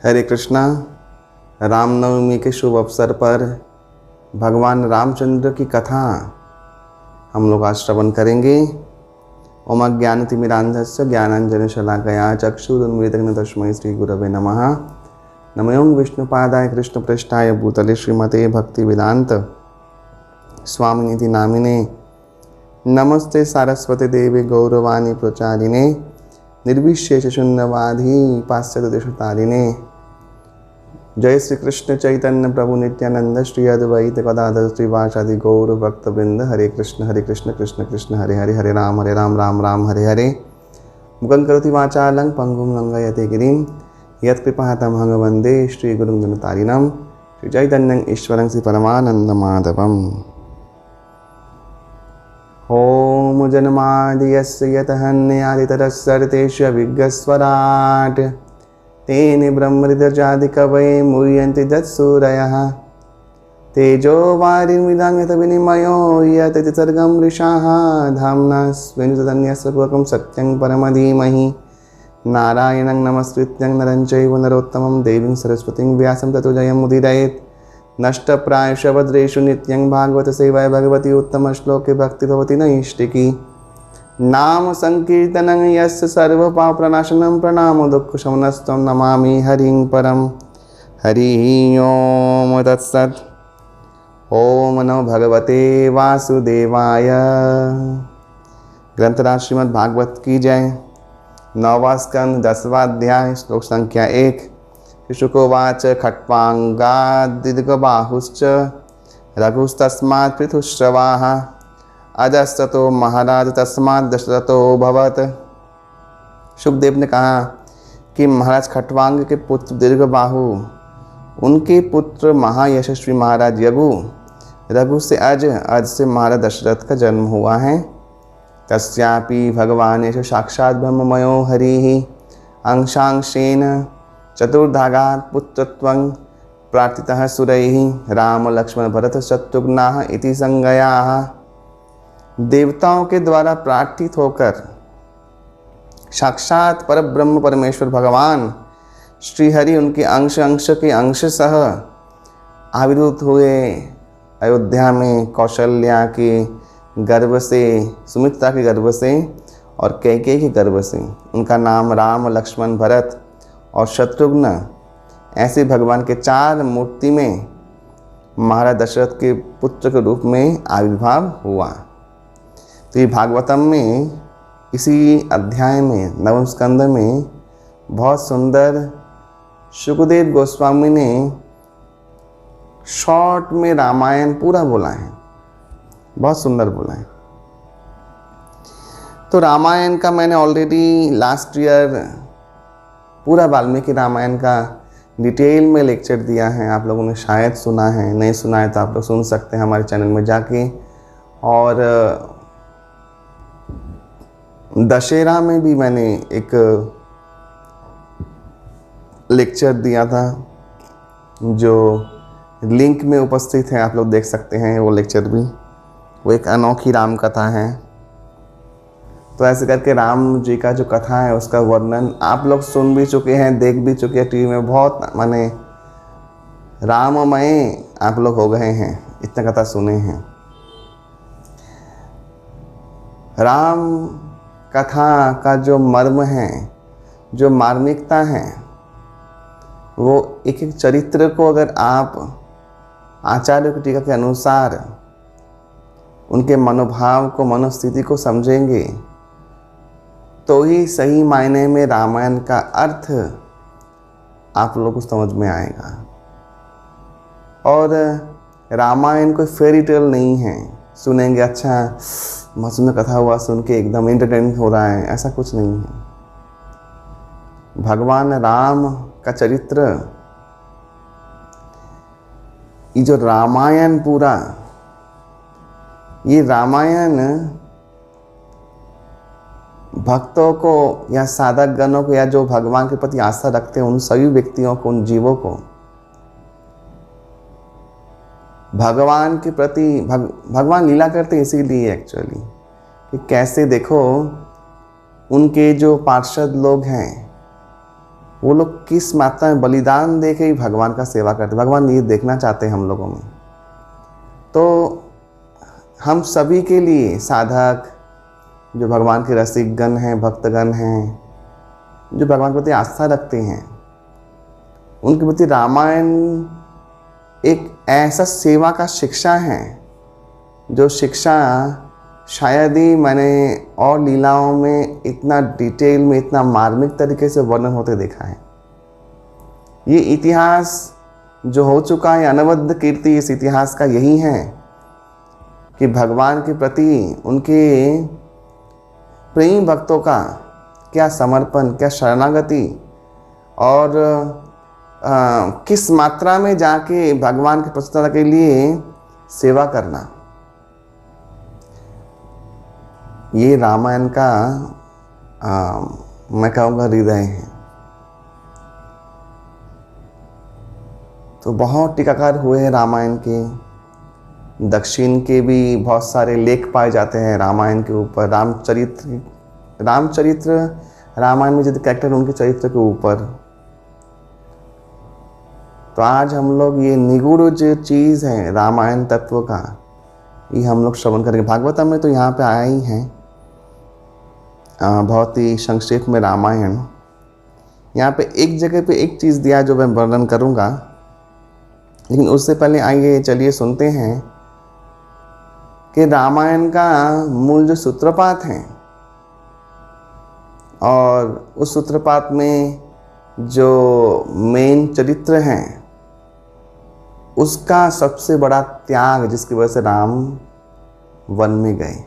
हरे कृष्णा। रामनवमी के शुभ अवसर पर भगवान रामचंद्र की कथा हम लोग आज श्रवण करेंगे। ओम अज्ञानतिमिरान्धस्य ज्ञानाञ्जनशलाकया चक्षुरुन्मीलितं तस्मै श्रीगुरवे नमः। नमो विष्णुपादाय कृष्णप्रेष्ठाय भूतले श्रीमते भक्तिवेदान्त स्वामिनिधि नामिने नमस्ते सारस्वती देवी गौरवाणी प्रचारिणे निर्विशेष शून्यवादी पाश्चात्य देशतारिणे। जय श्री कृष्ण चैतन्य प्रभु नित्यानंद श्री अद्वैत गदाधर श्रीवासादि गौर भक्तवृंद। हरे कृष्ण कृष्ण कृष्ण हरे हरे, हरे राम राम राम हरे हरे। मुखं करोति वाचालं पंगुं लंघयते गिरिं यत्कृपातमहं वन्दे श्रीगुरुं गुणतारिणं श्री चैतन्यं ईश्वरं श्री परमानंद माधवम्। ओम जन्माद्यस्य यतहन्यादितरस्सर्तेष्य विघ्नस्वराट् तेने ब्रह्महृदयादिकवये मुह्यन्ति तत्सूरयः। तेजो वारिर्मृदां यथा विनिमयो यतति सर्गं वृषाः धाम्ना स्वेन तदन्यस्वरूपं सत्यं परं धीमहि। नारायणं नमस्कृत्यं नरं चैव नरोत्तमं देवीं सरस्वतीं व्यासं ततो जयमुदीरयेत्। नष्टप्रायेषु भद्रेषु नित्यं भागवत सेवाय भगवती उत्तम श्लोके भक्ति भवति नैष्टिकी। नाम संकीर्तनं यस्य सर्वपापप्रणाशनं प्रणामो दुःखशमनस्तं नमामि हरिं परं। हरि ओम तत्सत्। ओम नमो भगवते वासुदेवाय। ग्रंथराज श्रीमद् भागवत की जय। 9वां स्कंद 10वां अध्याय श्लोक संख्या 1। शुकोवाच खट्वांगादिगबाहुश्च रघुस्तस्मात् पृथुश्रवाः अजस्ततो महाराज तस्मात् दशरथो भवत्। शुकदेव ने कहा कि महाराज खट्वांग के पुत्र दीर्घबाहु, उनके पुत्र महायशस्वी महाराज रघु से अज से महाराज दशरथ का जन्म हुआ है। तस्यापि भगवानेश साक्षात् ब्रह्ममयो हरिः अंशांशेन चतुर्धागात् पुत्रत्वं प्रार्थितः सुरैः राम लक्ष्मण भरत शत्रुघ्नाः इति संज्ञाः। देवताओं के द्वारा प्रार्थित होकर साक्षात परब्रह्म परमेश्वर भगवान श्रीहरि उनके अंश के अंश सह आविर्भूत हुए अयोध्या में कौशल्या के गर्भ से, सुमित्रा के गर्भ से और कैकेयी के गर्भ से। उनका नाम राम लक्ष्मण भरत और शत्रुघ्न, ऐसे भगवान के 4 मूर्ति में महाराज दशरथ के पुत्र के रूप में आविर्भाव हुआ। तो ये भागवतम में इसी अध्याय में 9वें स्कंद में बहुत सुंदर शुकदेव गोस्वामी ने शॉर्ट में रामायण पूरा बोला है, बहुत सुंदर बोला है। तो रामायण का मैंने ऑलरेडी लास्ट ईयर पूरा वाल्मीकि रामायण का डिटेल में लेक्चर दिया है। आप लोगों ने शायद सुना है, नहीं सुना है तो आप लोग सुन सकते हैं हमारे चैनल में जाके। और दशहरा में भी मैंने एक लेक्चर दिया था जो लिंक में उपस्थित है, आप लोग देख सकते हैं वो लेक्चर भी। वो एक अनोखी राम कथा है। तो ऐसे करके राम जी का जो कथा है उसका वर्णन आप लोग सुन भी चुके हैं, देख भी चुके हैं टीवी में। बहुत माने राममय आप लोग हो गए हैं, इतना कथा सुने हैं। राम कथा का जो मर्म है, जो मार्मिकता है, वो एक एक चरित्र को अगर आप आचार्य की टीका के अनुसार उनके मनोभाव को, मनोस्थिति को समझेंगे तो ही सही मायने में रामायण का अर्थ आप लोगों को समझ में आएगा। और रामायण कोई फेरी टेल नहीं है, सुनेंगे अच्छा मस्त कथा हुआ, सुन के एकदम एंटरटेन हो रहा है, ऐसा कुछ नहीं है। भगवान राम का चरित्र, ये जो रामायण पूरा, ये रामायण भक्तों को या साधक गणों को या जो भगवान के प्रति आस्था रखते हैं उन सभी व्यक्तियों को, उन जीवों को भगवान के प्रति भगवान लीला करते इसीलिए एक्चुअली कि कैसे देखो उनके जो पार्षद लोग हैं वो लोग किस मात्रा में बलिदान दे के ही भगवान का सेवा करते, भगवान ये देखना चाहते हैं हम लोगों में। तो हम सभी के लिए साधक, जो भगवान के रसिकगण हैं, भक्तगण हैं, जो भगवान के प्रति आस्था रखते हैं, उनके प्रति रामायण एक ऐसा सेवा का शिक्षा है जो शिक्षा शायद ही मैंने और लीलाओं में इतना डिटेल में, इतना मार्मिक तरीके से वर्णन होते देखा है। ये इतिहास जो हो चुका है, अनवद्य कीर्ति इस इतिहास का यही है कि भगवान के प्रति उनके प्रेमी भक्तों का क्या समर्पण, क्या शरणागति, और किस मात्रा में जाके भगवान की प्रसन्नता के लिए सेवा करना, ये रामायण का मैं कहूँगा हृदय है। तो बहुत टीकाकार हुए हैं रामायण के, दक्षिण के भी बहुत सारे लेख पाए जाते हैं रामायण के ऊपर, रामचरित्र रामायण में जितने कैरेक्टर उनके चरित्र के ऊपर। तो आज हम लोग ये निगूढ़ जो चीज़ है रामायण तत्व का, ये हम लोग श्रवण करेंगे। भागवतम में तो यहाँ पे आया ही है, बहुत ही संक्षेप में रामायण। यहाँ पे एक जगह पे एक चीज़ दिया जो मैं वर्णन करूँगा, लेकिन उससे पहले आइए चलिए सुनते हैं कि रामायण का मूल जो सूत्रपात है, और उस सूत्रपात में जो मेन चरित्र हैं, उसका सबसे बड़ा त्याग जिसकी वजह से राम वन में गए।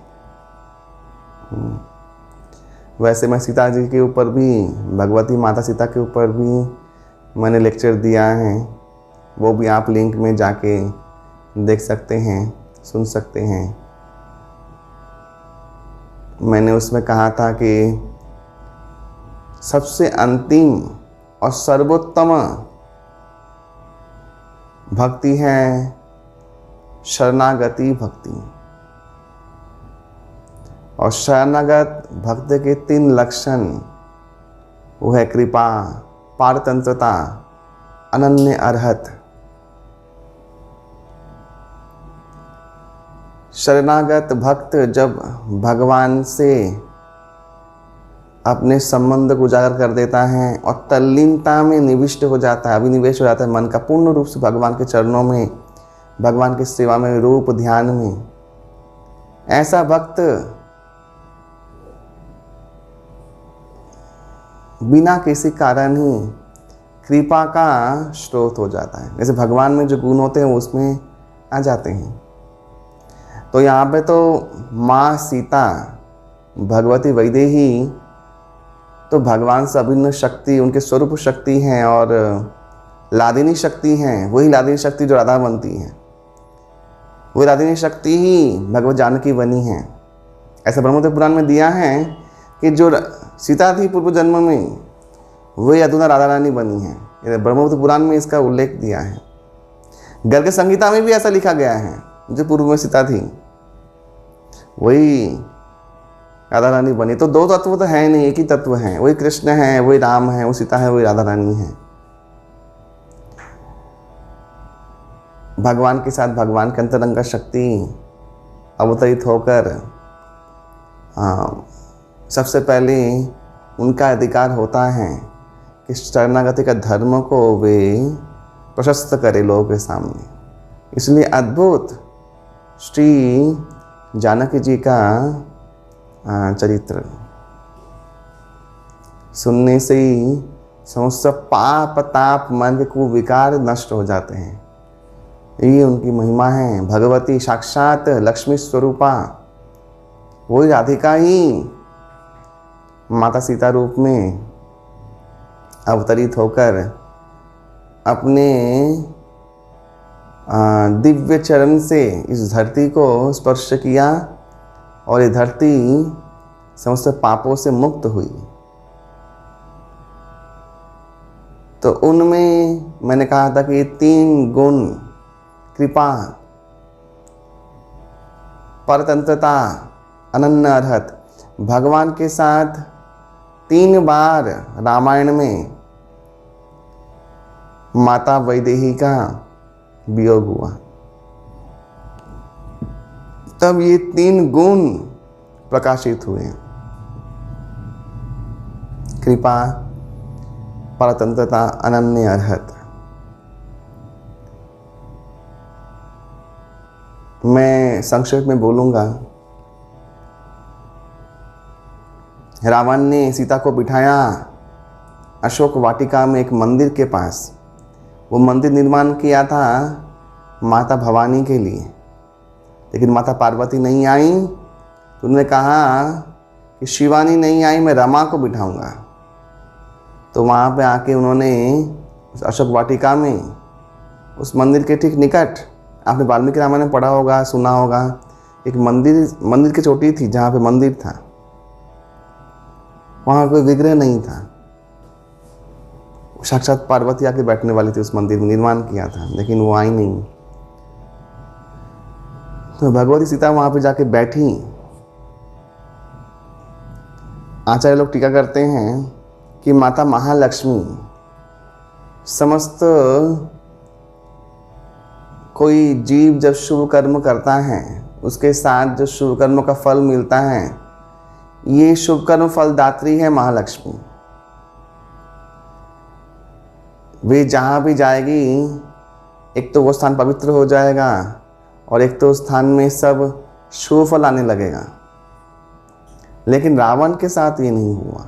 वैसे मैं सीता जी के ऊपर भी, भगवती माता सीता के ऊपर भी मैंने लेक्चर दिया है, वो भी आप लिंक में जाके देख सकते हैं, सुन सकते हैं। मैंने उसमें कहा था कि सबसे अंतिम और सर्वोत्तम भक्ति है शरणागति भक्ति, और शरणागत भक्त के 3 लक्षण, वो है कृपा, पारतंत्रता, अनन्य अर्हत। शरणागत भक्त जब भगवान से अपने संबंध को उजागर कर देता है और तल्लीनता में निविष्ट हो जाता है, अभिनिवेश हो जाता है मन का पूर्ण रूप से भगवान के चरणों में, भगवान की सेवा में, रूप ध्यान में, ऐसा भक्त बिना किसी कारण ही कृपा का स्रोत हो जाता है। जैसे भगवान में जो गुण होते हैं वो उसमें आ जाते हैं। तो यहाँ पे तो माँ सीता, भगवती वैदेही तो भगवान से अभिन्न शक्ति, उनके स्वरूप शक्ति हैं, और लादिनी शक्ति हैं। वही लादिनी शक्ति जो राधा बनती है, वही लादिनी शक्ति ही भगवत जानकी बनी है। ऐसा ब्रह्मदेव पुराण में दिया है कि जो सीता थी पूर्व जन्म में, वही अधुना राधा रानी बनी है। ब्रह्मदेव पुराण में इसका उल्लेख दिया है। गर्ग संहिता में भी ऐसा लिखा गया है, जो पूर्व में सीता थी वही राधा रानी बनी। तो 2 तत्व तो है नहीं, एक ही तत्व है। वही कृष्ण है, वही राम है, वो सीता है, वही राधा रानी है। भगवान के साथ भगवान के अंतरंग शक्ति अवतरित होकर सबसे पहले उनका अधिकार होता है कि शरणागति का धर्म को वे प्रशस्त करे लोगों के सामने। इसलिए अद्भुत श्री जानकी जी का चरित्र सुनने से ही समस्त पाप ताप मन के कुविकार नष्ट हो जाते हैं। ये उनकी महिमा है। भगवती साक्षात लक्ष्मी स्वरूपा, वही राधिका ही माता सीता रूप में अवतरित होकर अपने दिव्य चरण से इस धरती को स्पर्श किया, और ये धरती समस्त पापों से मुक्त हुई। तो उनमें मैंने कहा था कि 3 गुण, कृपा, परतंत्रता, अनन्य अर्हत, भगवान के साथ 3 बार रामायण में माता वैदेही का वियोग हुआ। तब ये 3 गुण प्रकाशित हुए, कृपा, परतंत्रता, अनन्य अर्हत। मैं संक्षेप में बोलूंगा। रावण ने सीता को बिठाया अशोक वाटिका में एक मंदिर के पास। वो मंदिर निर्माण किया था माता भवानी के लिए, लेकिन माता पार्वती नहीं आई तो उन्होंने कहा कि शिवानी नहीं आई, मैं रमा को बिठाऊंगा। तो वहाँ पे आके उन्होंने उस अशोक वाटिका में, उस मंदिर के ठीक निकट, आपने वाल्मीकि रामायण में पढ़ा होगा, सुना होगा, एक मंदिर की चोटी थी जहाँ पे मंदिर था। वहाँ कोई विग्रह नहीं था, साक्षात पार्वती आके बैठने वाली थी, उस मंदिर में निर्माण किया था, लेकिन वो आई नहीं। तो भगवती सीता वहाँ पे जाके बैठी। आचार्य लोग टीका करते हैं कि माता महालक्ष्मी समस्त कोई जीव जब शुभ कर्म करता है, उसके साथ जो शुभ कर्मों का फल मिलता है, ये शुभ कर्म फलदात्री है महालक्ष्मी। वे जहाँ भी जाएगी, एक तो वो स्थान पवित्र हो जाएगा और एक तो स्थान में सब शुभ फल आने लगेगा। लेकिन रावण के साथ ये नहीं हुआ।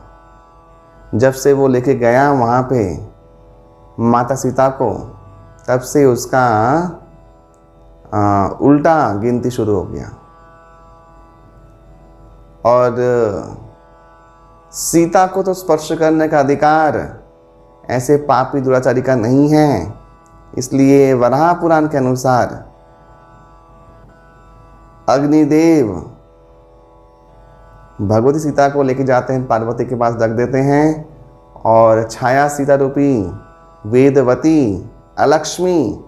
जब से वो लेके गया वहाँ पे माता सीता को, तब से उसका उल्टा गिनती शुरू हो गया। और सीता को तो स्पर्श करने का अधिकार ऐसे पापी दुराचारी का नहीं है। इसलिए वराह पुराण के अनुसार अग्निदेव भगवती सीता को लेके जाते हैं, पार्वती के पास रख देते हैं, और छाया सीता रूपी वेदवती अलक्ष्मी,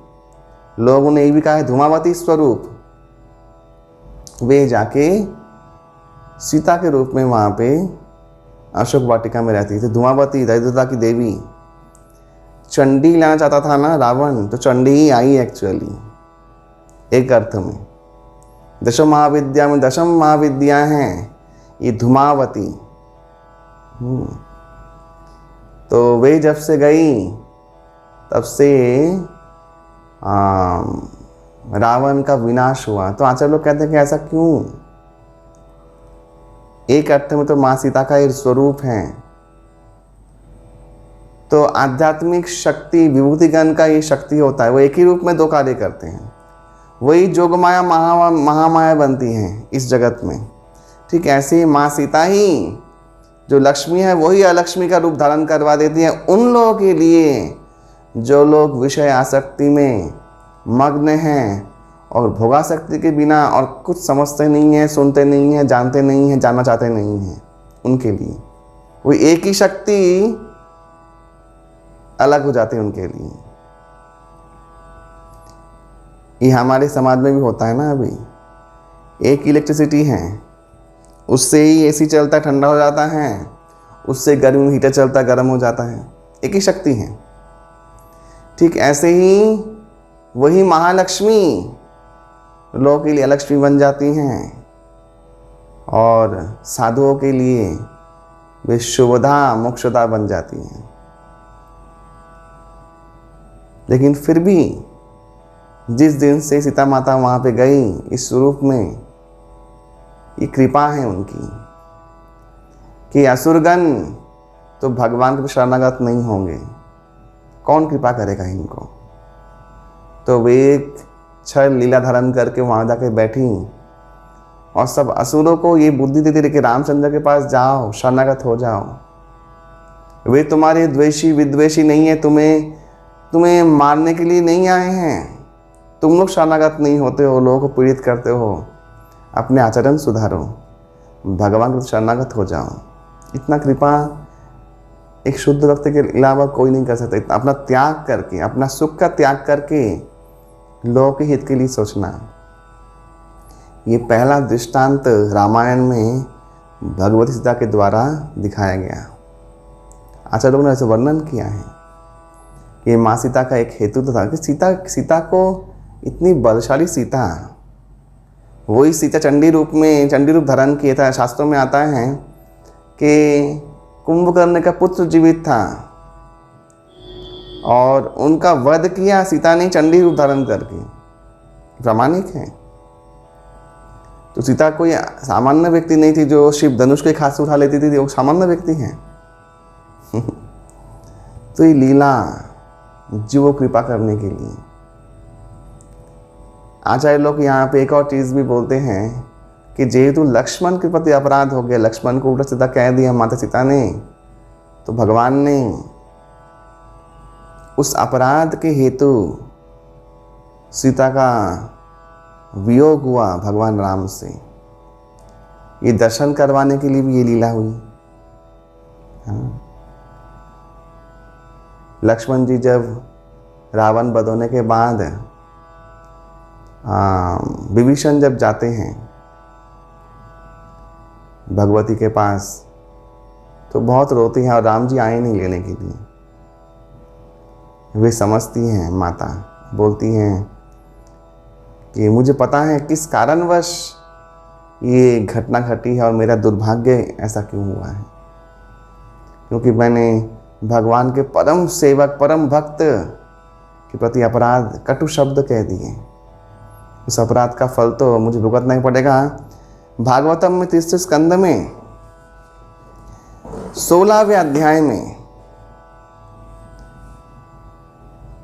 लोगों ने ये भी कहा है धूमावती स्वरूप, वे जाके सीता के रूप में वहाँ पे अशोक वाटिका में रहती थी। धूमावती दरिद्रता की देवी। चंडी लाना चाहता था ना रावण, तो चंडी ही आई एक्चुअली, एक अर्थ में। दशम महाविद्या में दशम महाविद्या हैं ये धूमावती। तो वे जब से गई तब से रावण का विनाश हुआ। तो आचार्य लोग कहते हैं कि ऐसा क्यों? एक अर्थ में तो माँ सीता का एक स्वरूप है। तो आध्यात्मिक शक्ति, विभूतिगण का ये शक्ति होता है, वो एक ही रूप में 2 कार्य करते हैं। वही जोगमाया महामाया बनती हैं इस जगत में। ठीक ऐसे ही माँ सीता ही जो लक्ष्मी है, वही अलक्ष्मी का रूप धारण करवा देती है उन लोगों के लिए जो लोग विषय आसक्ति में मग्न हैं और भोगासक्ति के बिना और कुछ समझते नहीं हैं, सुनते नहीं हैं, जानते नहीं हैं, जानना चाहते नहीं हैं। उनके लिए वो एक ही शक्ति अलग हो जाती है उनके लिए। ये हमारे समाज में भी होता है ना। अभी एक इलेक्ट्रिसिटी है, उससे ही एसी चलता है, ठंडा हो जाता है, उससे गर्म हीटर चलता है, गर्म हो जाता है। एक ही शक्ति है। ठीक ऐसे ही वही महालक्ष्मी लोगों के लिए अलक्ष्मी बन जाती हैं और साधुओं के लिए वे शुभदा मोक्षदा बन जाती हैं। लेकिन फिर भी जिस दिन से सीता माता वहाँ पे गई इस स्वरूप में, ये कृपा है उनकी कि असुरगण तो भगवान के शरणागत नहीं होंगे। कौन कृपा करेगा इनको? तो वे एक छल लीला धारण करके वहाँ जाके बैठी और सब असुरों को ये बुद्धि देती रही कि रामचंद्र के पास जाओ, शरणागत हो जाओ। वे तुम्हारे द्वेषी विद्वेषी नहीं है, तुम्हें मारने के लिए नहीं आए हैं। तुम लोग शरणागत नहीं होते हो, लोगों को पीड़ित करते हो। अपने आचरण सुधारो, भगवान को शरणागत हो जाओ। इतना कृपा एक शुद्ध भक्त के अलावा कोई नहीं कर सकता। अपना त्याग करके, अपना सुख का त्याग करके लोगों के हित के लिए सोचना। ये पहला दृष्टांत रामायण में भगवती सीता के द्वारा दिखाया गया। आचार्य लोगों ने ऐसे वर्णन किया है। ये माँ सीता का एक हेतु तो था कि सीता को इतनी बलशाली सीता, वही सीता चंडी रूप धारण किया था। शास्त्रों में आता है कि कुंभकर्ण का पुत्र जीवित था और उनका वध किया सीता ने चंडी रूप धारण करके, प्रामाणिक है। तो सीता कोई सामान्य व्यक्ति नहीं थी जो शिव धनुष के हाथ से उठा लेती थी, वो सामान्य व्यक्ति है। तो ये लीला जीवों कृपा करने के लिए। आचार्य लोग यहाँ पे एक और चीज़ भी बोलते हैं कि जेहेतु लक्ष्मण के प्रति अपराध हो गया, लक्ष्मण को उल्टा सीधा कह दिया माता सीता ने, तो भगवान ने उस अपराध के हेतु सीता का वियोग हुआ भगवान राम से, ये दर्शन करवाने के लिए भी ये लीला हुई। लक्ष्मण जी जब रावण वध होने के बाद विभीषण जब जाते हैं भगवती के पास, तो बहुत रोती हैं और राम जी आए नहीं लेने के लिए। वे समझती हैं, माता बोलती हैं कि मुझे पता है किस कारणवश ये घटना घटी है और मेरा दुर्भाग्य ऐसा क्यों हुआ है, क्योंकि मैंने भगवान के परम सेवक परम भक्त के प्रति अपराध कटु शब्द कह दिए। उस अपराध का फल तो मुझे भुगतना ही पड़ेगा। भागवतम में 30 स्कंद में 16वें अध्याय में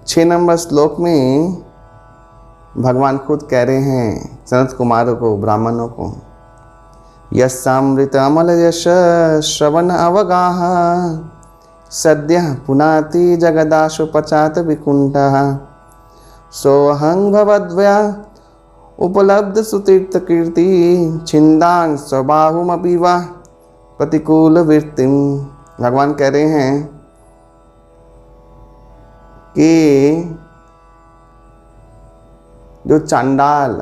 6 नंबर श्लोक में भगवान खुद कह रहे हैं सनत कुमारों को, ब्राह्मणों को, यस्सामृत अमल यश श्रवण अवगाह सद्य पुनाति जगदाशु पचात विकुंठः सोऽहं भवद्वया उपलब्ध सुतीर्थ कीर्ति छिंदां स्वबाहुमपि वा प्रतिकूल वृत्तिम। भगवान कह रहे हैं कि जो चांडाल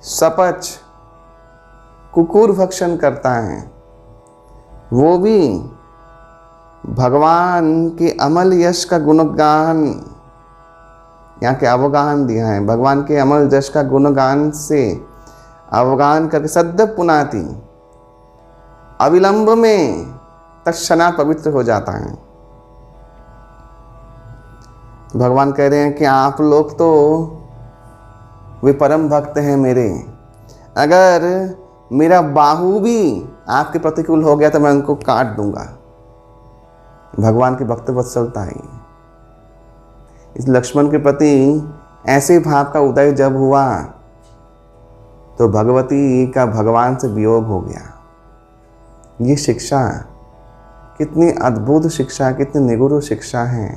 सपच कुकुर भक्षण करता है, वो भी भगवान के अमल यश का गुणगान, यहाँ के अवगाहन दिया है, भगवान के अमल यश का गुणगान से अवगाहन करके सद्य पुनाति, अविलंब में तत्क्षणात् पवित्र हो जाता है। तो भगवान कह रहे हैं कि आप लोग तो वे परम भक्त हैं मेरे, अगर मेरा बाहु भी आपके प्रतिकूल हो गया तो मैं उनको काट दूंगा। भगवान के भक्त वत्सलता है। इस लक्ष्मण के प्रति ऐसे भाव का उदय जब हुआ तो भगवती का भगवान से वियोग हो गया। ये शिक्षा कितनी अद्भुत शिक्षा, कितनी निगूढ़ शिक्षा है।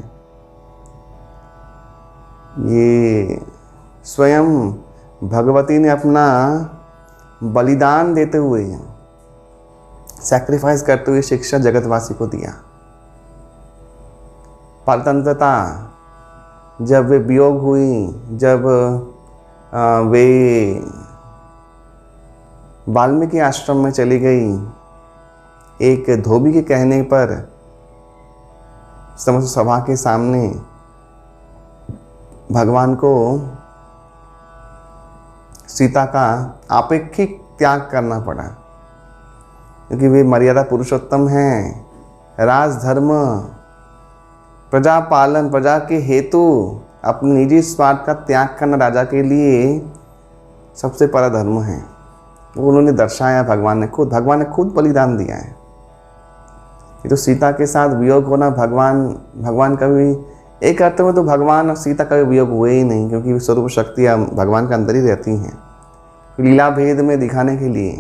ये स्वयं भगवती ने अपना बलिदान देते हुए, सैक्रिफाइस करते हुए शिक्षा जगतवासी को दिया। परतंत्रता जब वे वियोग हुई, जब वे वाल्मीकि आश्रम में चली गई, एक धोबी के कहने पर समस्त सभा के सामने भगवान को सीता का आपेक्षिक त्याग करना पड़ा, क्योंकि वे मर्यादा पुरुषोत्तम हैं। राजधर्म, प्रजा पालन, प्रजा के हेतु अपने निजी स्वार्थ का त्याग करना राजा के लिए सबसे बड़ा धर्म है। वो उन्होंने दर्शाया, भगवान ने खुद बलिदान दिया है। ये तो सीता के साथ वियोग होना, भगवान का भी एक अर्थ में तो भगवान और सीता का भी वियोग हुए ही नहीं, क्योंकि स्वरूप शक्तियाँ भगवान के अंदर ही रहती हैं लीला भेद में दिखाने के लिए।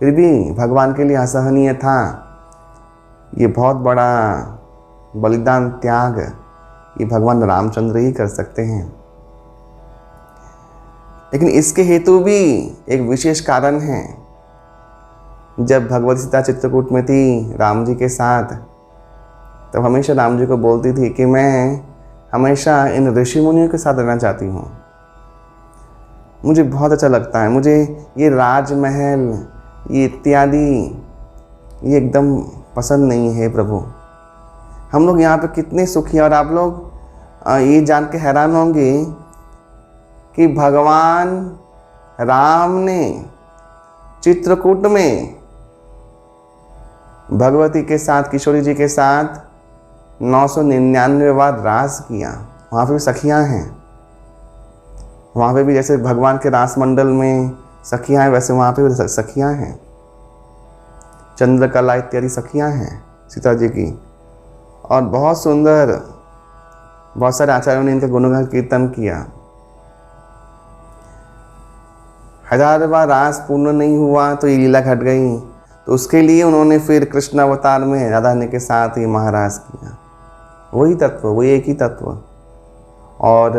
फिर भी भगवान के लिए असहनीय था ये बहुत बड़ा बलिदान त्याग। ये भगवान रामचंद्र ही कर सकते हैं। लेकिन इसके हेतु भी एक विशेष कारण है। जब भगवती सीता चित्रकूट में थी राम जी के साथ, तब हमेशा राम जी को बोलती थी कि मैं हमेशा इन ऋषि मुनियों के साथ रहना चाहती हूँ, मुझे बहुत अच्छा लगता है, मुझे ये राजमहल, ये इत्यादि, ये एकदम पसंद नहीं है प्रभु। हम लोग यहाँ पे कितने सुखी हैं। और आप लोग ये जान के हैरान होंगे कि भगवान राम ने चित्रकूट में भगवती के साथ, किशोरी जी के साथ 999 बार रास किया। वहाँ पे भी सखियाँ हैं। वहाँ पे भी जैसे भगवान के रास मंडल में सखियाँ हैं, वैसे वहाँ पे भी सखियाँ हैं। चंद्रकला इत्यादि सखियाँ हैं सीता जी की। और बहुत सुंदर, बहुत सारे आचार्यों ने इनके गुणगान कीर्तन किया। 1000 बार रास पूर्ण नहीं हुआ तो ये लीला घट गई, तो उसके लिए उन्होंने फिर कृष्ण अवतार में राधा रानी के साथ ही महारास किया। वही तत्व, वही एक ही तत्व। और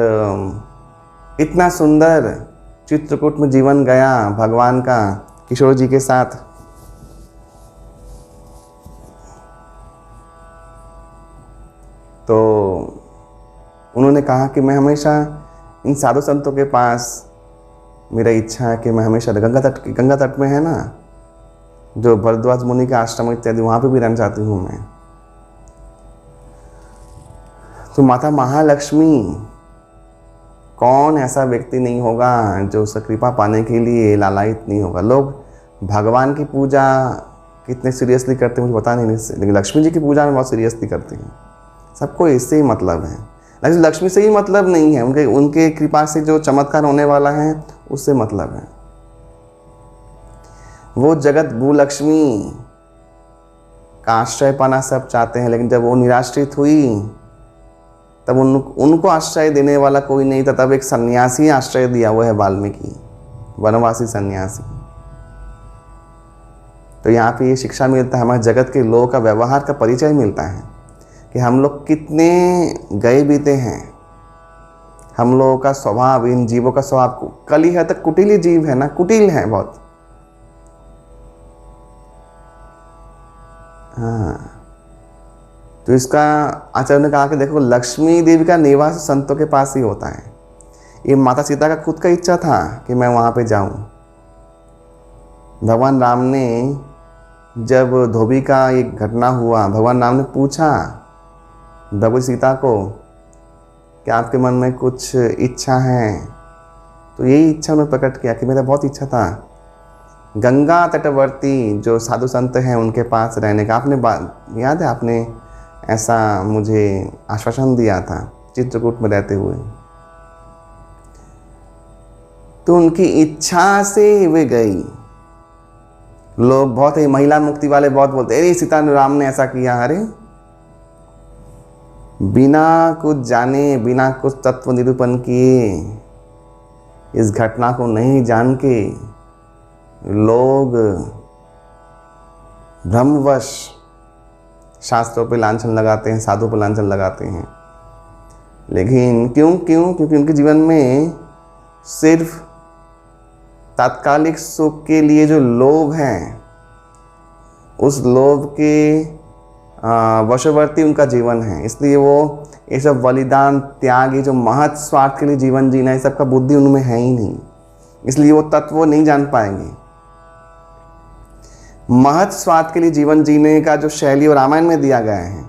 इतना सुंदर चित्रकूट में जीवन गया भगवान का किशोर जी के साथ। तो उन्होंने कहा कि मैं हमेशा इन साधु संतों के पास, मेरा इच्छा है कि मैं हमेशा गंगा तट में है ना जो भरद्वाज मुनि का आश्रम इत्यादि, वहाँ पे भी रहना चाहती हूँ मैं। तो माता महालक्ष्मी, कौन ऐसा व्यक्ति नहीं होगा जो उसका कृपा पाने के लिए लालायित नहीं होगा। लोग भगवान की पूजा कितने सीरियसली करते हैं मुझे पता नहीं, लेकिन लक्ष्मी जी की पूजा में बहुत सीरियसली करते हैं। सबको इससे ही मतलब है, लेकिन लक्ष्मी से ही मतलब नहीं है, उनके कृपा से जो चमत्कार होने वाला है उससे मतलब है। वो जगत भूलक्ष्मी का आश्रय पाना सब चाहते हैं, लेकिन जब वो निराश्रित हुई तब उनको आश्रय देने वाला कोई नहीं था। तब एक सन्यासी आश्रय दिया, वो है वाल्मीकि, वनवासी सन्यासी। तो यहाँ पे ये शिक्षा मिलता है, हमारे जगत के लोगों का व्यवहार का परिचय मिलता है कि हम लोग कितने गए बीते हैं। हम लोगों का स्वभाव, इन जीवों का स्वभाव कली है तक कुटिल जीव है ना, कुटिल है बहुत। हाँ, तो इसका आचार्य ने कहा कि देखो लक्ष्मी देवी का निवास संतों के पास ही होता है। ये माता सीता का खुद का इच्छा था कि मैं वहाँ पे जाऊँ। भगवान राम ने जब धोबी का एक घटना हुआ, भगवान राम ने पूछा भगवती सीता को कि आपके मन में कुछ इच्छा है, तो यही इच्छा उन्होंने प्रकट किया कि मेरा बहुत इच्छा था गंगा तटवर्ती जो साधु संत हैं उनके पास रहने का। आपने याद है, आपने ऐसा मुझे आश्वासन दिया था चित्रकूट में रहते हुए। तो उनकी इच्छा से वे गई। लोग बहुत ही महिला मुक्ति वाले बहुत बोलते, अरे सीता राम ने ऐसा किया। अरे बिना कुछ जाने, बिना कुछ तत्व निरूपण किए, इस घटना को नहीं जान के लोग भ्रमवश शास्त्रों पे लांछन लगाते हैं, साधु पे लांछन लगाते हैं। लेकिन क्योंकि उनके जीवन में सिर्फ तात्कालिक सुख के लिए जो लोभ है, उस लोभ के वशवर्ती उनका जीवन है। इसलिए वो ये सब बलिदान, त्याग, ये जो महत् स्वार्थ के लिए जीवन जीना, ये सब का बुद्धि उनमें है ही नहीं। इसलिए वो तत्व नहीं जान पाएंगे। महत् स्वार्थ के लिए जीवन जीने का जो शैली और रामायण में दिया गया है,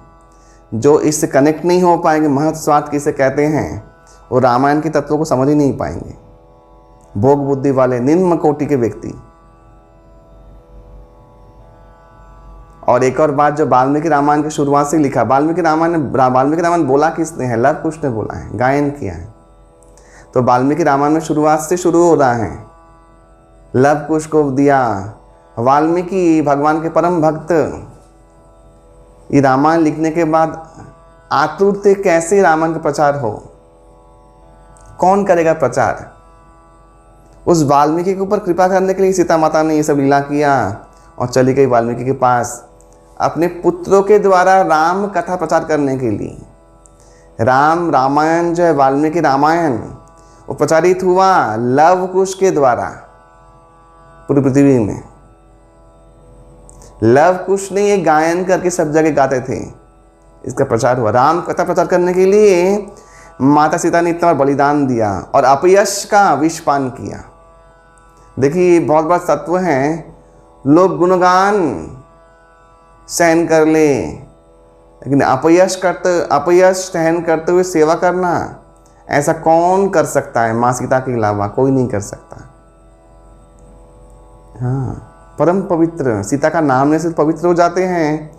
जो इससे कनेक्ट नहीं हो पाएंगे, महत् स्वार्थ किसे कहते हैं, वो रामायण के तत्वों को समझ ही नहीं पाएंगे। भोग बुद्धि वाले निम्न कोटि के व्यक्ति। और एक और बात जो वाल्मीकि रामायण की शुरुआत से लिखा, वाल्मीकि रामायण बोला किसने है? लव कुश ने बोला है, गायन किया है। तो वाल्मीकि रामायण में शुरुआत से शुरू हो रहा है, लव कुश को दिया। वाल्मीकि भगवान के परम भक्त, ये रामायण लिखने के बाद आतुर थे कैसे रामायण का प्रचार हो, कौन करेगा प्रचार। उस वाल्मीकि के ऊपर कृपा करने के लिए सीता माता ने ये सब लीला किया और चली गई वाल्मीकि के पास अपने पुत्रों के द्वारा राम कथा प्रचार करने के लिए। रामायण जो है, वाल्मीकि रामायण, वो प्रचारित हुआ लव कुश के द्वारा पूरी पृथ्वी में। लव कुश ने ये गायन करके सब जगह गाते थे, इसका प्रचार हुआ। राम कथा प्रचार करने के लिए माता सीता ने इतना बलिदान दिया और अपयश का विषपान किया। देखिए बहुत बड़ा तत्व है, लोग गुणगान सहन कर ले, लेकिन अपयश सहन करते हुए सेवा करना, ऐसा कौन कर सकता है? माँ सीता के अलावा कोई नहीं कर सकता। हाँ, परम पवित्र सीता का नाम लेने से पवित्र हो जाते हैं।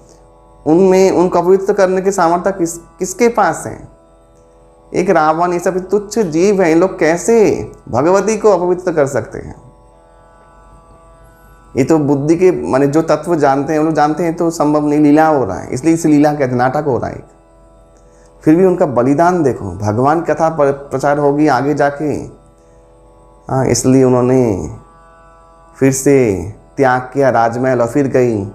उनमें उनको पवित्र करने की सामर्थ्य किसके पास है? एक रावण, ये सब तुच्छ जीव हैं, लोग कैसे भगवती को अपवित्र कर सकते हैं? ये तो बुद्धि के माने जो तत्व जानते हैं, वो लोग जानते हैं तो संभव नहीं, लीला हो रहा है, इसलिए इसे लीला कहते हैं, नाटक हो रहा है। फिर भी उनका बलिदान देखो, भगवान कथा प्रचार होगी आगे जाके। हाँ, इसलिए उन्होंने फिर से त्याग किया राजमहल और फिर गई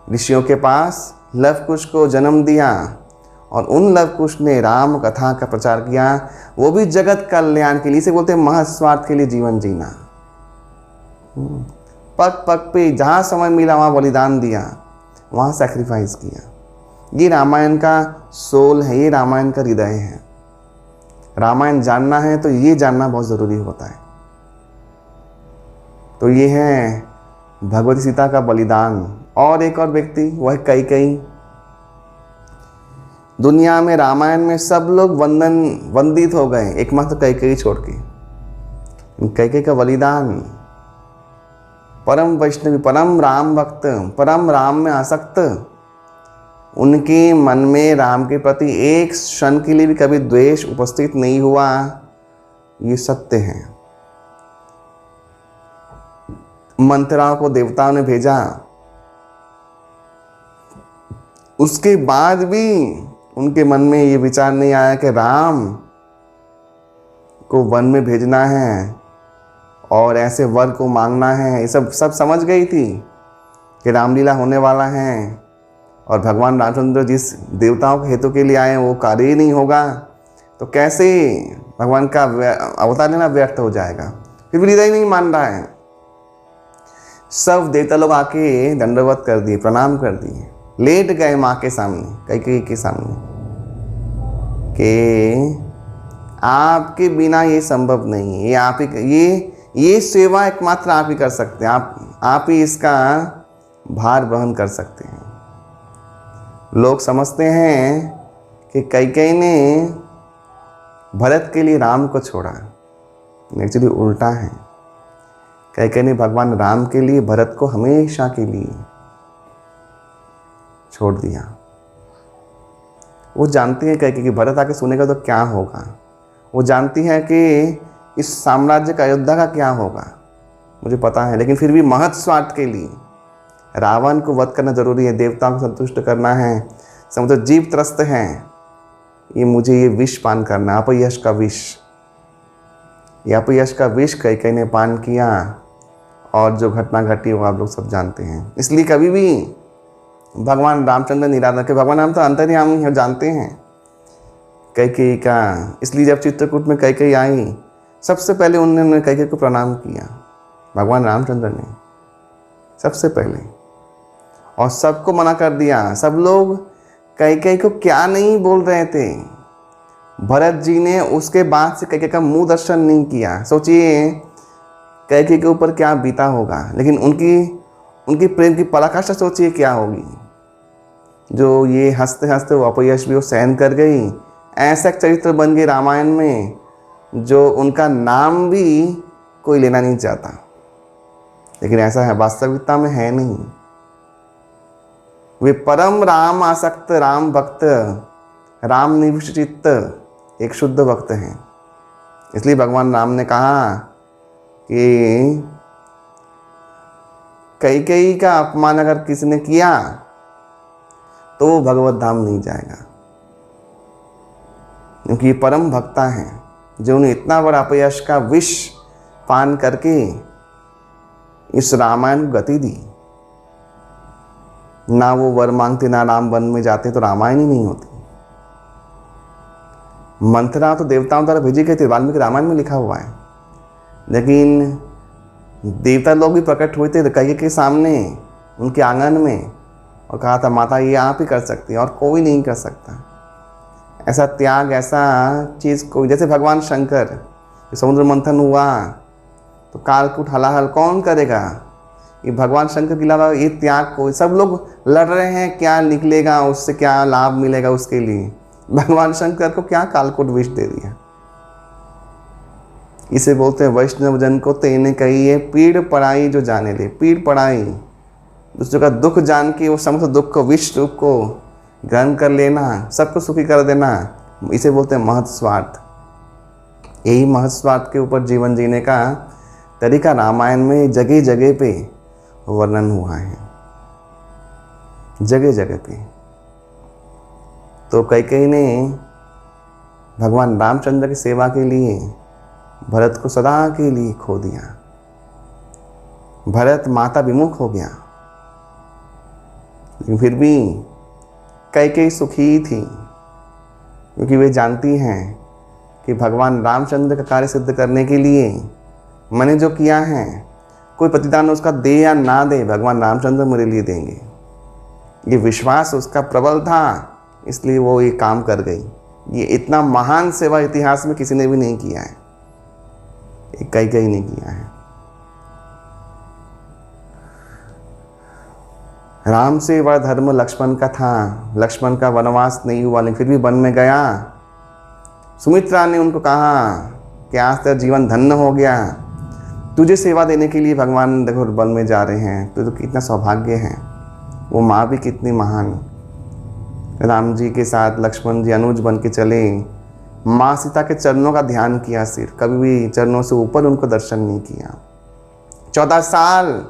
ऋषियों के पास, लव कुश को जन्म दिया और उन लव कुश ने राम कथा का प्रचार किया, वो भी जगत कल्याण के लिए। इसे बोलते हैं महस्वार्थ के लिए जीवन जीना। पग पग पे जहाँ समय मिला वहाँ बलिदान दिया, वहाँ सैक्रिफाइस किया। ये रामायण का सोल है, ये रामायण का हृदय है। रामायण जानना है तो ये जानना बहुत ज़रूरी होता है। तो ये है भगवती सीता का बलिदान। और एक और व्यक्ति, वह कैकेयी। दुनिया में रामायण में सब लोग वंदित हो गए, एकमात्र कैकेयी छोड़ के। कैकेयी का बलिदान, परम वैष्णवी, परम राम भक्त, परम राम में आसक्त, उनके मन में राम के प्रति एक क्षण के लिए भी कभी द्वेष उपस्थित नहीं हुआ, ये सत्य है। मंथरा को देवताओं ने भेजा, उसके बाद भी उनके मन में ये विचार नहीं आया कि राम को वन में भेजना है और ऐसे वर को मांगना है। ये सब समझ गई थी कि रामलीला होने वाला है और भगवान रामचंद्र जिस देवताओं के हेतु के लिए आए वो कार्य ही नहीं होगा, तो कैसे भगवान का अवतार लेना व्यर्थ हो जाएगा। फिर भी हृदय ही नहीं मान रहा है। सब देवता लोग आके दंडवत कर दिए, प्रणाम कर दिए, लेट गए माँ के सामने, कैकेयी के सामने, कि आपके बिना ये संभव नहीं है, ये आप ही, ये सेवा एकमात्र आप ही कर सकते हैं, आप ही इसका भार वहन कर सकते हैं। लोग समझते हैं कि कैकेयी ने भरत के लिए राम को छोड़ा, एक्चुअली उल्टा है। कैकेयी ने भगवान राम के लिए भरत को हमेशा के लिए छोड़ दिया। वो जानती है कैकेयी कि भरत आके सुनेगा तो क्या होगा। वो जानती है कि इस साम्राज्य का, अयोध्या का क्या होगा, मुझे पता है, लेकिन फिर भी महत् स्वार्थ के लिए रावण को वध करना जरूरी है, देवताओं को संतुष्ट करना है। समझो जीव त्रस्त हैं, मुझे ये विष पान करना, अपयश का विष। ये अपयश का विष कैकेयी ने पान किया और जो घटना घटी वो आप लोग सब जानते हैं। इसलिए कभी भी भगवान रामचंद्र निराला के, भगवान राम तो अंतर्यामी है, जानते हैं कैकेयी का। इसलिए जब चित्रकूट में कैकेयी आई, सबसे पहले उन्होंने कैकेयी को प्रणाम किया, भगवान रामचंद्र ने सबसे पहले, और सबको मना कर दिया। सब लोग कैकेयी को क्या नहीं बोल रहे थे। भरत जी ने उसके बाद से कैकेयी का मुंह दर्शन नहीं किया। सोचिए कैकेयी के ऊपर क्या बीता होगा, लेकिन उनकी प्रेम की पराकाष्ठा सोचिए क्या होगी। जो ये हंसते हंसते वो अपयश भी वो सहन कर गई। ऐसा चरित्र बन गए रामायण में जो उनका नाम भी कोई लेना नहीं चाहता, लेकिन ऐसा है, वास्तविकता में है नहीं। वे परम राम आसक्त, राम भक्त, राम निविष्ट चित्त, एक शुद्ध भक्त हैं। इसलिए भगवान राम ने कहा कि कैकेयी का अपमान अगर किसी ने किया तो वो भगवत धाम नहीं जाएगा, क्योंकि ये परम भक्ता हैं जो उन्हें इतना बड़ा अपयश का विष पान करके इस रामायण को गति दी। ना वो वर मांगते, ना राम वन में जाते, तो रामायण ही नहीं होती। मंथरा तो देवताओं द्वारा भेजी गई थी, वाल्मीकि रामायण में लिखा हुआ है, लेकिन देवता लोग भी प्रकट हुए थे कैकेयी के सामने, उनके आंगन में, और कहा था माता ये आप ही कर सकती है और कोई नहीं कर सकता। ऐसा त्याग, ऐसा चीज़ कोई, जैसे भगवान शंकर, समुद्र मंथन हुआ तो कालकूट हलाहल कौन करेगा। ये भगवान शंकर के अलावा ये त्याग को सब लोग लड़ रहे हैं, क्या निकलेगा उससे, क्या लाभ मिलेगा उसके लिए। भगवान शंकर को क्या कालकूट विष दे दिया। इसे बोलते हैं वैष्णव जन को तेने कही है पीड़ पड़ाई जो जाने ले। पीड़ पड़ाई, दूसरों का दुख जान के वो समस्त दुख को, विष रूप को ग्रहण कर लेना, सबको सुखी कर देना, इसे बोलते हैं महत् स्वार्थ। यही महत् स्वार्थ के ऊपर जीवन जीने का तरीका रामायण में जगह जगह पे वर्णन हुआ है, जगह जगह पे। तो कैकेयी ने भगवान रामचंद्र की सेवा के लिए भरत को सदा के लिए खो दिया। भरत माता विमुख हो गया, लेकिन फिर भी कैकेयी सुखी थी, क्योंकि वे जानती हैं कि भगवान रामचंद्र का कार्य सिद्ध करने के लिए मैंने जो किया है, कोई प्रतिदान उसका दे या ना दे, भगवान रामचंद्र मेरे लिए देंगे। ये विश्वास उसका प्रबल था, इसलिए वो ये काम कर गई। ये इतना महान सेवा इतिहास में किसी ने भी नहीं किया है, एक कैकेयी ने किया है। राम से बड़ा धर्म लक्ष्मण का था। लक्ष्मण का वनवास नहीं हुआ, लेकिन फिर भी वन में गया। सुमित्रा ने उनको कहा कि आज तेरा जीवन धन्य हो गया, तुझे सेवा देने के लिए भगवान देखो वन में जा रहे हैं, तो कितना सौभाग्य है। वो माँ भी कितनी महान। राम जी के साथ लक्ष्मण जी अनुज बन के चले, माँ सीता के चरणों का ध्यान किया, सिर्फ कभी भी चरणों से ऊपर उनको दर्शन नहीं किया। 14 साल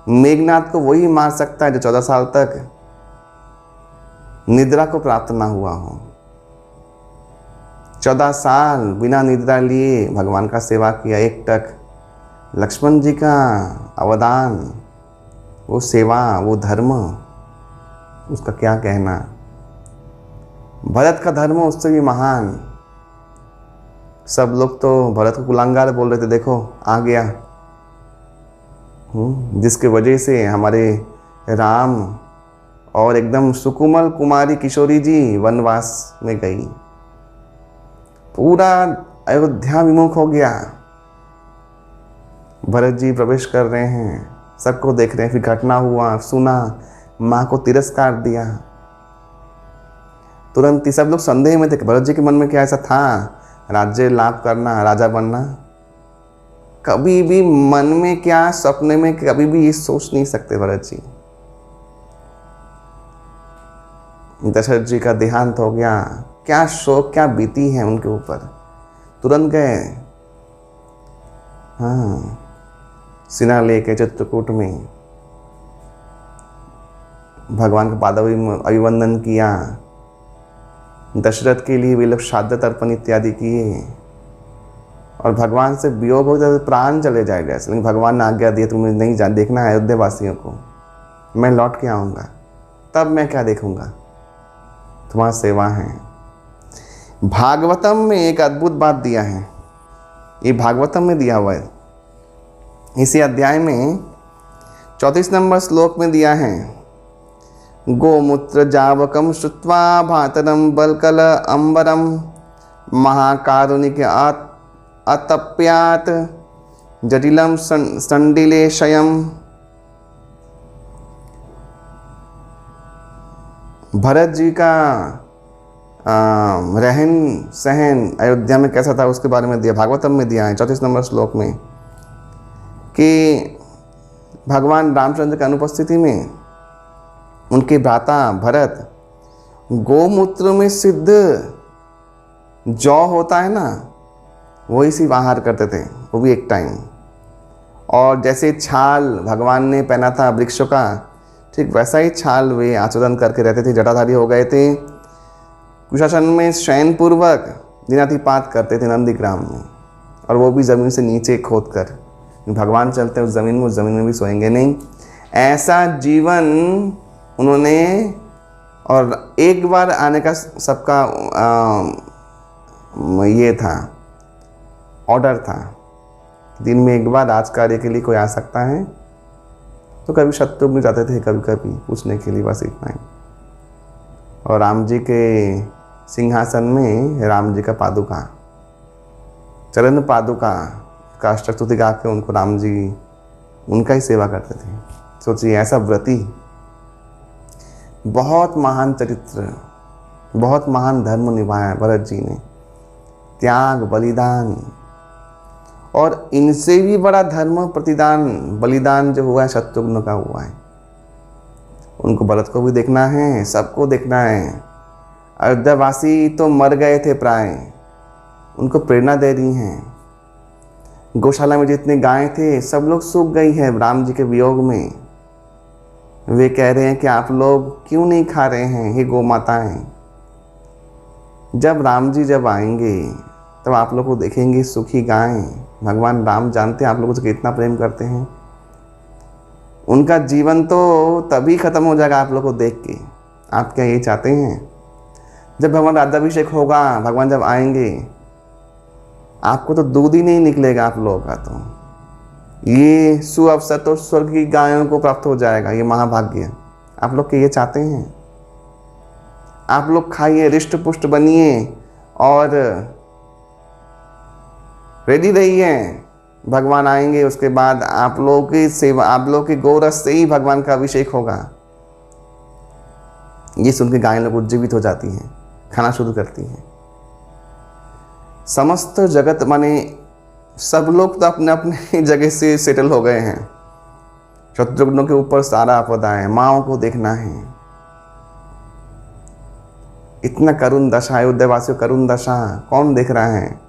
मेघनाथ को वही मार सकता है जो 14 साल तक निद्रा को प्राप्त ना हुआ हो। 14 साल बिना निद्रा लिए भगवान का सेवा किया। एक टक लक्ष्मण जी का अवदान, वो सेवा, वो धर्म, उसका क्या कहना। भरत का धर्म उससे भी महान। सब लोग तो भरत को कुलांगार बोल रहे थे, देखो आ गया, जिसके वजह से हमारे राम और एकदम सुकुमल कुमारी किशोरी जी वनवास में गई। पूरा अयोध्या विमुख हो गया। भरत जी प्रवेश कर रहे हैं, सबको देख रहे हैं, फिर घटना हुआ, सुना, माँ को तिरस्कार दिया। तुरंत ही सब लोग संदेह में थे, भरत जी के मन में क्या ऐसा था, राज्य लाभ करना, राजा बनना। कभी भी मन में क्या, सपने में कभी भी ये सोच नहीं सकते भरत जी। दशरथ जी का देहांत हो गया, क्या शोक, क्या बीती है उनके ऊपर। तुरंत गए, हाँ, सिन्हा लेके चित्रकूट में भगवान का पाद अभिवंदन किया। दशरथ के लिए वे लोग श्राद्ध तर्पण इत्यादि किए, और भगवान से वियोग हो जाए तो प्राण चले जाएगा। लेकिन भगवान ने आज्ञा दी, तुम्हें नहीं जा देखना है अयोध्या वासियों को, मैं लौट के आऊँगा, तब मैं क्या देखूँगा, तुम्हारा सेवा है। भागवतम में एक अद्भुत बात दिया है, ये भागवतम में दिया हुआ है। इसी अध्याय में 34 नंबर श्लोक में दिया है, गोमूत्र जावकम श्रुत्वा भातरम बलकल अंबरम महाकारुणिक अतप्यात जटिलम संडिलेशयम। भरत जी का रहन सहन अयोध्या में कैसा था उसके बारे में दिया, भागवतम में दिया है 34 नंबर श्लोक में, कि भगवान रामचंद्र की अनुपस्थिति में उनके भ्राता भरत गोमूत्र में सिद्ध जौ होता है ना, वही सी आहार करते थे, वो भी एक टाइम। और जैसे छाल भगवान ने पहना था वृक्षों का, ठीक वैसा ही छाल वे आचरण करके रहते थे, जटाधारी हो गए थे। कुशासन में शयन पूर्वक दिनातिपात करते थे नंदीग्राम में, और वो भी ज़मीन से नीचे खोद कर। भगवान चलते हैं उस ज़मीन में, उस ज़मीन में भी सोएंगे नहीं। ऐसा जीवन उन्होंने, और एक बार आने का सबका ये था, ऑर्डर था, दिन में एक बार राज कार्य के लिए कोई आ सकता है। तो कभी शत्रु भी जाते थे, कभी कभी पूछने के लिए, बस इतना ही। और राम जी के सिंहासन में राम जी का पादुका, चरण पादुका का अष्टस्तुति गा के उनको राम जी उनका ही सेवा करते थे। सोचिए, ऐसा व्रती, बहुत महान चरित्र, बहुत महान धर्म निभाया भरत जी ने, त्याग, बलिदान। और इनसे भी बड़ा धर्म प्रतिदान, बलिदान जो हुआ है शत्रुघ्न का हुआ है। उनको भरत को भी देखना है, सबको देखना है। अयोध्यावासी तो मर गए थे प्राय, उनको प्रेरणा दे रही हैं। गौशाला में जितने गायें थे सब लोग सूख गई हैं राम जी के वियोग में। वे कह रहे हैं कि आप लोग क्यों नहीं खा रहे हैं हे गौ माताएं। जब राम जी जब आएंगे तब आप लोग को देखेंगे सूखी गायें। भगवान राम जानते हैं आप लोगों से कितना प्रेम करते हैं। उनका जीवन तो तभी खत्म हो जाएगा आप लोग को देख के। आप क्या ये चाहते हैं? जब भगवान राज्याभिषेक होगा, भगवान जब आएंगे, आपको तो दूध ही नहीं निकलेगा आप लोगों का। तो ये सुअवसर तो स्वर्ग की गायों को प्राप्त हो जाएगा, ये महाभाग्य। आप लोग के ये चाहते हैं? आप लोग खाइए, रिष्ट पुष्ट बनिए और रेडी रहिए। भगवान आएंगे, उसके बाद आप लोगों की सेवा, आप लोगों के गोरस से ही भगवान का अभिषेक होगा। ये सुन के गायें लोग उज्जीवित हो जाती हैं, खाना शुरू करती हैं। समस्त जगत माने सब लोग तो अपने अपने जगह से सेटल हो गए हैं। शत्रुघ्नों के ऊपर सारा आपदा है, माँओं को देखना है। इतना करुण दशा, अयोध्यावासियों करुण दशा कौन देख रहा है?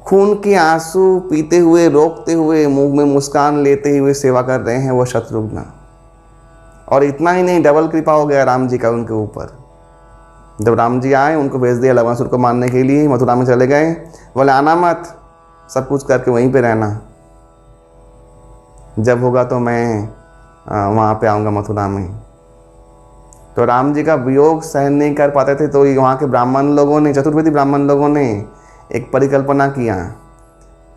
खून के आंसू पीते हुए, रोकते हुए, मुंह में मुस्कान लेते हुए सेवा कर रहे हैं वो शत्रुघ्न। और इतना ही नहीं, डबल कृपा हो गया राम जी का उनके ऊपर। जब राम जी आए, उनको भेज दिया लवणासुर को मारने के लिए, मथुरा में चले गए। बोले आना मत, सब कुछ करके वहीं पे रहना, जब होगा तो मैं वहाँ पे आऊँगा मथुरा में। तो राम जी का वियोग सहन नहीं कर पाते थे, तो वहाँ के ब्राह्मण लोगों ने, चतुर्वेदी ब्राह्मण लोगों ने एक परिकल्पना किया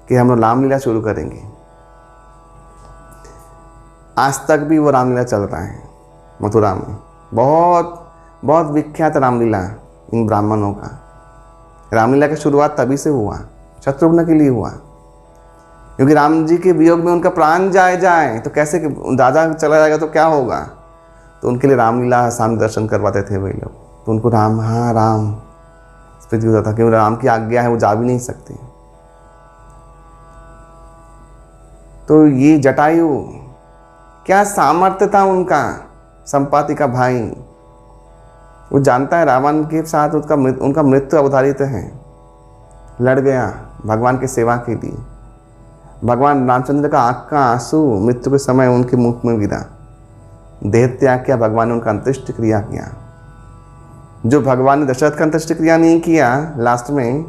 कि हम लोग रामलीला शुरू करेंगे। आज तक भी वो रामलीला चल रहा है मथुरा में। बहुत बहुत विख्यात रामलीला इन ब्राह्मणों का। रामलीला की शुरुआत तभी से हुआ, शत्रुघ्न के लिए हुआ, क्योंकि राम जी के वियोग में उनका प्राण जाए तो कैसे, राजा चला जाएगा तो क्या होगा। तो उनके लिए रामलीला सामने दर्शन करवाते थे वे लोग। तो उनको राम, हाँ राम स्थिति होता था, क्योंकि राम की आज्ञा है, वो जा भी नहीं सकते। तो ये जटायु, क्या सामर्थ्य था उनका, संपाति का भाई। वो जानता है रावण के साथ उनका मृत्यु अवधारित है, लड़ गया भगवान की सेवा के लिए। भगवान रामचंद्र का आँख का आंसू मृत्यु के समय उनके मुख में गिरा। देह त्याग किया, भगवान ने उनका अंत्येष्टि क्रिया किया। जो भगवान ने दशरथ का अंत्येष्टि क्रिया नहीं किया, लास्ट में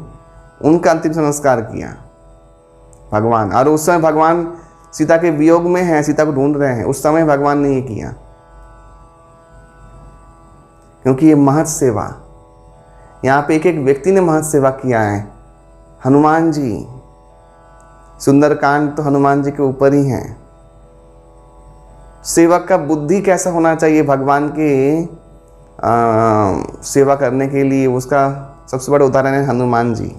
उनका अंतिम संस्कार किया भगवान। और उस समय भगवान सीता के वियोग में हैं, सीता को ढूंढ रहे हैं, उस समय भगवान ने ये किया। क्योंकि ये महत सेवा, यहाँ पे एक एक व्यक्ति ने महत सेवा किया है। हनुमान जी, सुंदरकांड तो हनुमान जी के ऊपर ही है। सेवक का बुद्धि कैसा होना चाहिए भगवान के सेवा करने के लिए, उसका सबसे बड़ा उदाहरण है हनुमान जी।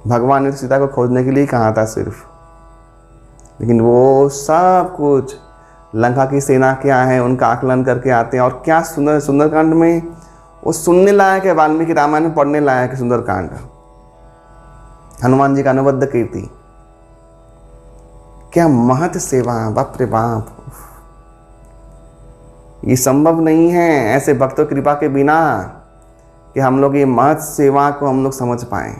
भगवान ने सीता को खोजने के लिए कहा था सिर्फ, लेकिन वो सब कुछ लंका की सेना क्या है उनका आकलन करके आते हैं। और क्या सुंदरकांड में वो सुनने लायक है, वाल्मीकि रामायण में पढ़ने लायक है सुंदरकांड। हनुमान जी का अनुबद्ध कीर्ति, क्या महत सेवा, बाप रे बाप। ये संभव नहीं है ऐसे भक्तों की कृपा के बिना कि हम लोग ये महत सेवा को हम लोग समझ पाए।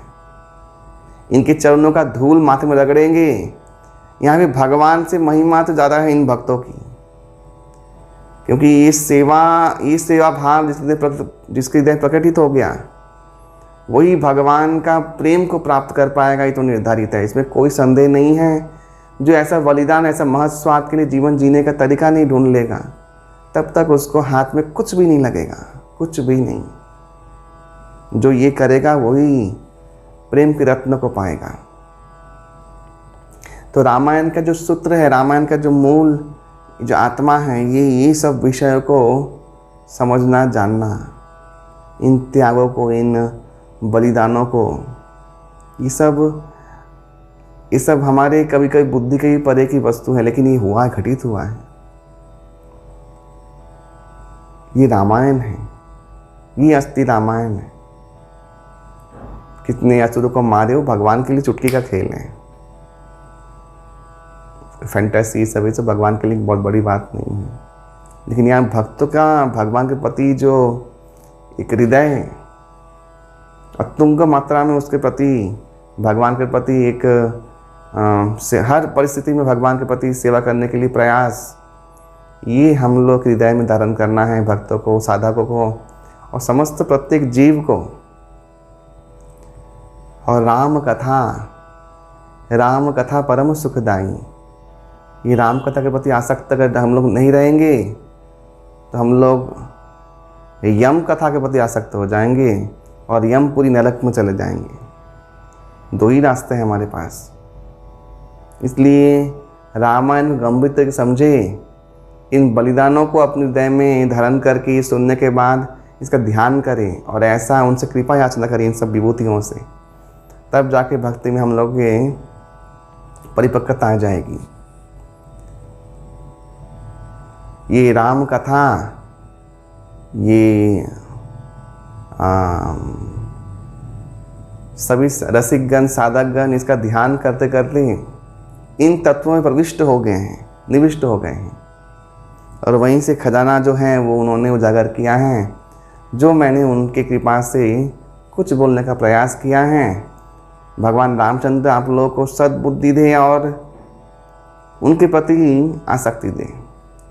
इनके चरणों का धूल माथे में रगड़ेंगे। यहाँ पे भगवान से महिमा तो ज़्यादा है इन भक्तों की, क्योंकि ये सेवा भाव जिसके हृदय प्रकटित हो गया, वही भगवान का प्रेम को प्राप्त कर पाएगा। ये तो निर्धारित है, इसमें कोई संदेह नहीं है। जो ऐसा बलिदान, ऐसा महत स्वार्थ के लिए जीवन जीने का तरीका नहीं ढूंढ लेगा, तब तक उसको हाथ में कुछ भी नहीं लगेगा, कुछ भी नहीं। जो ये करेगा वही प्रेम के रत्न को पाएगा। तो रामायण का जो सूत्र है, रामायण का जो मूल, जो आत्मा है, ये सब विषयों को समझना, जानना, इन त्यागों को, इन बलिदानों को ये सब हमारे कभी कभी बुद्धि के भी परे की वस्तु है, लेकिन ये हुआ है, घटित हुआ है। ये रामायण है, ये असली रामायण है। कितने असुरों को मारे हो, भगवान के लिए चुटकी का खेल है। फैंटेसी सब भगवान के लिए बहुत बड़ी बात नहीं है। लेकिन यहाँ भक्तों का भगवान के प्रति जो एक हृदय है, अतुंग मात्रा में उसके प्रति, भगवान के प्रति एक हर परिस्थिति में भगवान के प्रति सेवा करने के लिए प्रयास, ये हम लोग हृदय में धारण करना है भक्तों को, साधकों को और समस्त प्रत्येक जीव को। और राम कथा परम सुखदाई, ये राम कथा के प्रति आसक्त अगर हम लोग नहीं रहेंगे तो हम लोग यम कथा के प्रति आसक्त हो जाएंगे और यमपुरी नरक में चले जाएंगे। दो ही रास्ते हैं हमारे पास। इसलिए रामायण गंभीरता से समझे, इन बलिदानों को अपने हृदय में धारण करके सुनने के बाद इसका ध्यान करें और ऐसा उनसे कृपा याचना करें इन सब विभूतियों से, तब जाके भक्ति में हम लोग के परिपक्वता आ जाएगी। ये राम कथा, ये सभी रसिकगण साधकगण इसका ध्यान करते करते इन तत्वों में प्रविष्ट हो गए हैं, निविष्ट हो गए हैं और वहीं से खजाना जो है वो उन्होंने उजागर किया है। जो मैंने उनकी कृपा से कुछ बोलने का प्रयास किया है, भगवान रामचंद्र आप लोगों को सद्बुद्धि दे और उनके प्रति आसक्ति दे।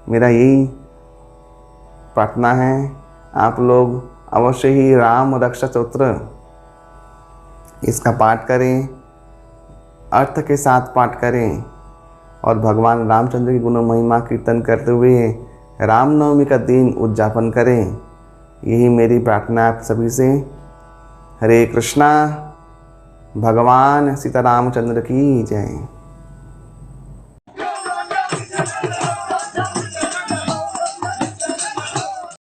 मेरा यही प्रार्थना है। आप लोग अवश्य ही राम रक्षा स्तोत्र इसका पाठ करें, अर्थ के साथ पाठ करें और भगवान रामचंद्र की गुण महिमा कीर्तन करते हुए रामनवमी का दिन उद्यापन करें। यही मेरी प्रार्थना आप सभी से। हरे कृष्णा। भगवान सीतारामचंद्र की जय।